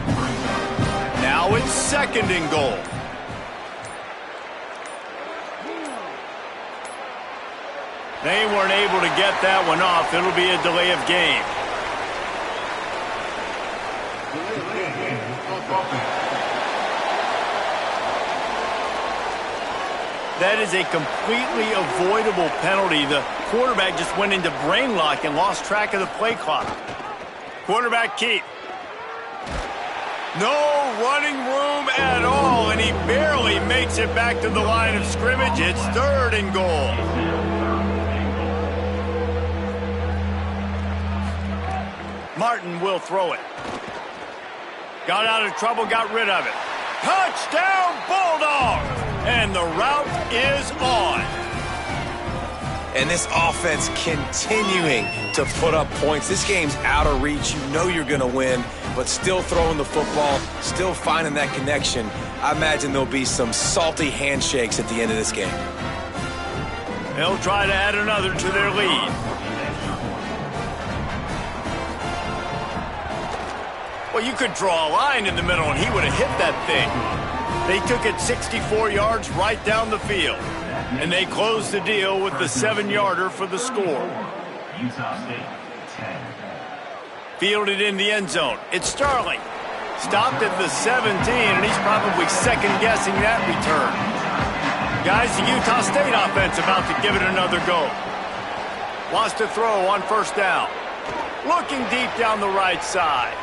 Now it's 2nd and goal. They weren't able to get that one off. It'll be a delay of game. That is a completely avoidable penalty. The quarterback just went into brain lock and lost track of the play clock. Quarterback keep. No running room at all, and he barely makes it back to the line of scrimmage. It's 3rd and goal. Martin will throw it. Got out of trouble, got rid of it. Touchdown, Bulldogs! And the route is on. And this offense continuing to put up points. This game's out of reach. You know you're going to win, but still throwing the football, still finding that connection. I imagine there'll be some salty handshakes at the end of this game. They'll try to add another to their lead. Well, you could draw a line in the middle, and he would have hit that thing. They took it 64 yards right down the field, and they closed the deal with the 7-yarder for the score. Utah State, 10. Fielded in the end zone. It's Starling. Stopped at the 17, and he's probably second-guessing that return. Guys, the Utah State offense about to give it another go. Wants to throw on first down. Looking deep down the right side.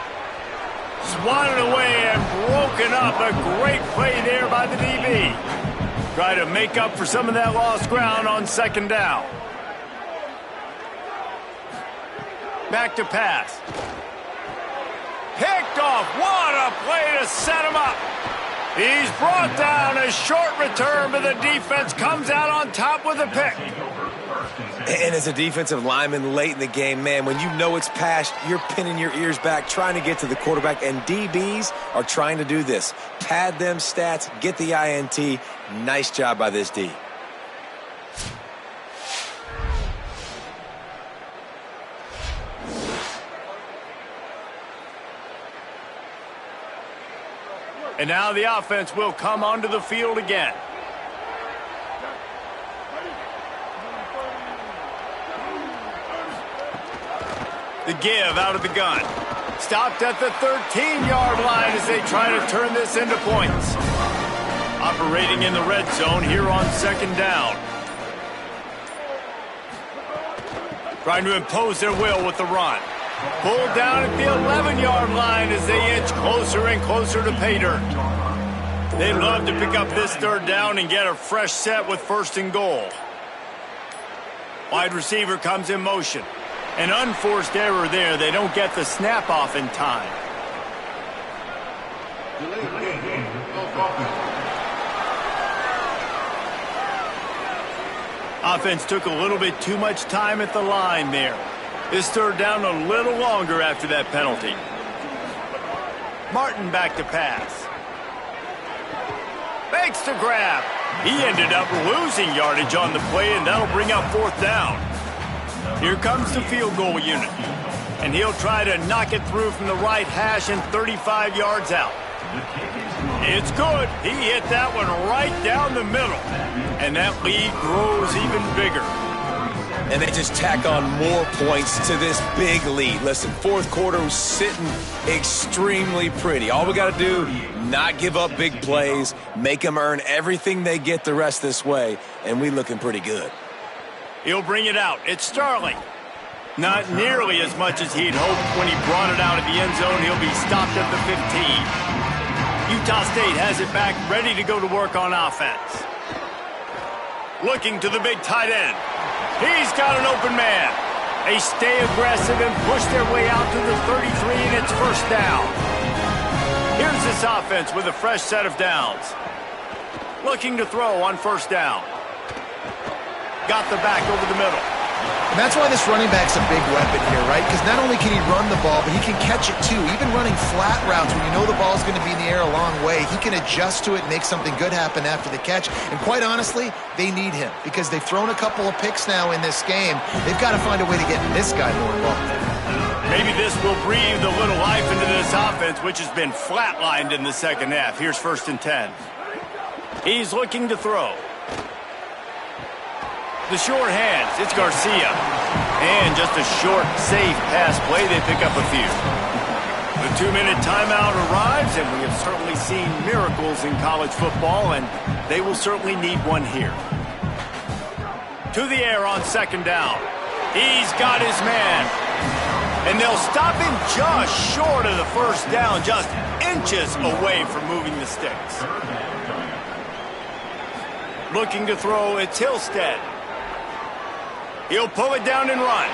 Swatted away and broken up. A great play there by the DB. Try to make up for some of that lost ground on second down. Back to pass. Picked off. What a play to set him up. He's brought down. A short return, but the defense comes out on top with a pick. And as a defensive lineman late in the game, man, when you know it's past, you're pinning your ears back, trying to get to the quarterback, and DBs are trying to do this. Pad them stats, get the INT. Nice job by this D. And now the offense will come onto the field again. The give out of the gun. Stopped at the 13-yard line as they try to turn this into points. Operating in the red zone here on second down. Trying to impose their will with the run. Pulled down at the 11-yard line as they inch closer and closer to pay dirt. They love to pick up this third down and get a fresh set with first and goal. Wide receiver comes in motion. An unforced error there. They don't get the snap off in time. Offense took a little bit too much time at the line there. This third down a little longer after that penalty. Martin back to pass. Fakes to grab. He ended up losing yardage on the play, and that'll bring up fourth down. Here comes the field goal unit. And he'll try to knock it through from the right hash and 35 yards out. It's good. He hit that one right down the middle. And that lead grows even bigger. And they just tack on more points to this big lead. Listen, fourth quarter was sitting extremely pretty. All we got to do, not give up big plays, make them earn everything they get the rest this way, and we looking pretty good. He'll bring it out. It's Starling. Not nearly as much as he'd hoped when he brought it out of the end zone. He'll be stopped at the 15. Utah State has it back, ready to go to work on offense. Looking to the big tight end. He's got an open man. They stay aggressive and push their way out to the 33, and it's first down. Here's this offense with a fresh set of downs. Looking to throw on first down. Got the back over the middle. And that's why this running back's a big weapon here, right? Because not only can he run the ball, but he can catch it too. Even running flat routes when you know the ball's going to be in the air a long way, he can adjust to it and make something good happen after the catch. And quite honestly, they need him because they've thrown a couple of picks now in this game. They've got to find a way to get this guy more involved. Maybe this will breathe a little life into this offense, which has been flatlined in the second half. Here's first and 10. He's looking to throw. The short hands, it's Garcia. And just a short, safe pass play, they pick up a few. The 2-minute timeout arrives, and we have certainly seen miracles in college football, and they will certainly need one here. To the air on second down. He's got his man. And they'll stop him just short of the first down, just inches away from moving the sticks. Looking to throw, it's Hillstead. He'll pull it down and run.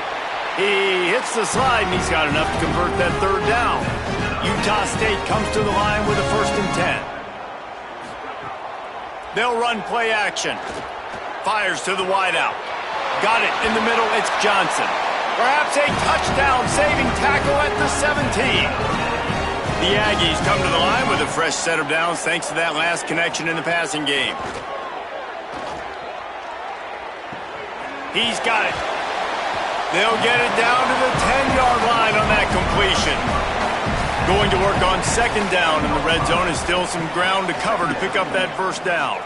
He hits the slide, and he's got enough to convert that third down. Utah State comes to the line with a first and 10. They'll run play action. Fires to the wideout. Got it in the middle. It's Johnson. Perhaps a touchdown-saving tackle at the 17. The Aggies come to the line with a fresh set of downs thanks to that last connection in the passing game. He's got it. They'll get it down to the 10-yard line on that completion. Going to work on second down in the red zone, and still some ground to cover to pick up that first down.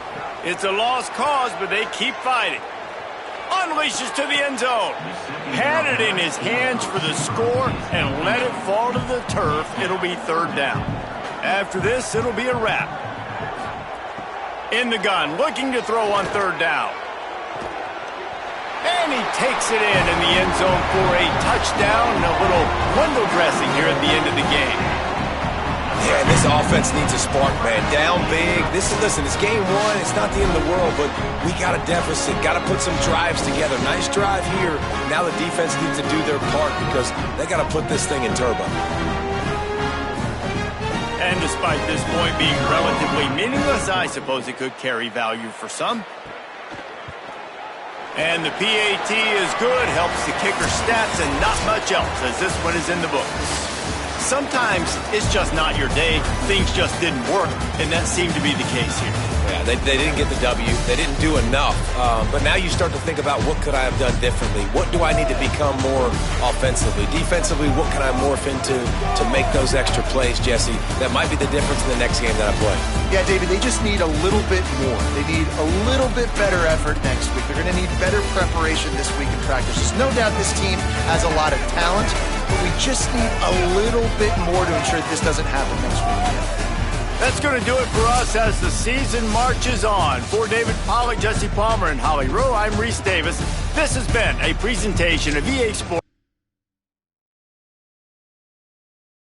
It's a lost cause, but they keep fighting. Unleashes to the end zone. Had it in his hands for the score and let it fall to the turf. It'll be third down. After this, it'll be a wrap. In the gun, looking to throw on third down. And he takes it in the end zone for a touchdown and a little window dressing here at the end of the game. Yeah, and this offense needs a spark, man. Down big. Listen, it's game one. It's not the end of the world, but we got a deficit. Got to put some drives together. Nice drive here. Now the defense needs to do their part because they got to put this thing in turbo. And despite this point being relatively meaningless, I suppose it could carry value for some. And the PAT is good, helps the kicker stats and not much else as this one is in the books. Sometimes it's just not your day. Things just didn't work, and that seemed to be the case here. Yeah, they didn't get the W. They didn't do enough. But now you start to think about what could I have done differently? What do I need to become more offensively? Defensively, what can I morph into to make those extra plays, Jesse? That might be the difference in the next game that I play. Yeah, David, they just need a little bit more. They need a little bit better effort next week. They're going to need better preparation this week in practice. There's no doubt this team has a lot of talent, but we just need a little bit more to ensure that this doesn't happen next week. That's going to do it for us as the season marches on. For David Pollack, Jesse Palmer, and Holly Rowe, I'm Reese Davis. This has been a presentation of EA Sports.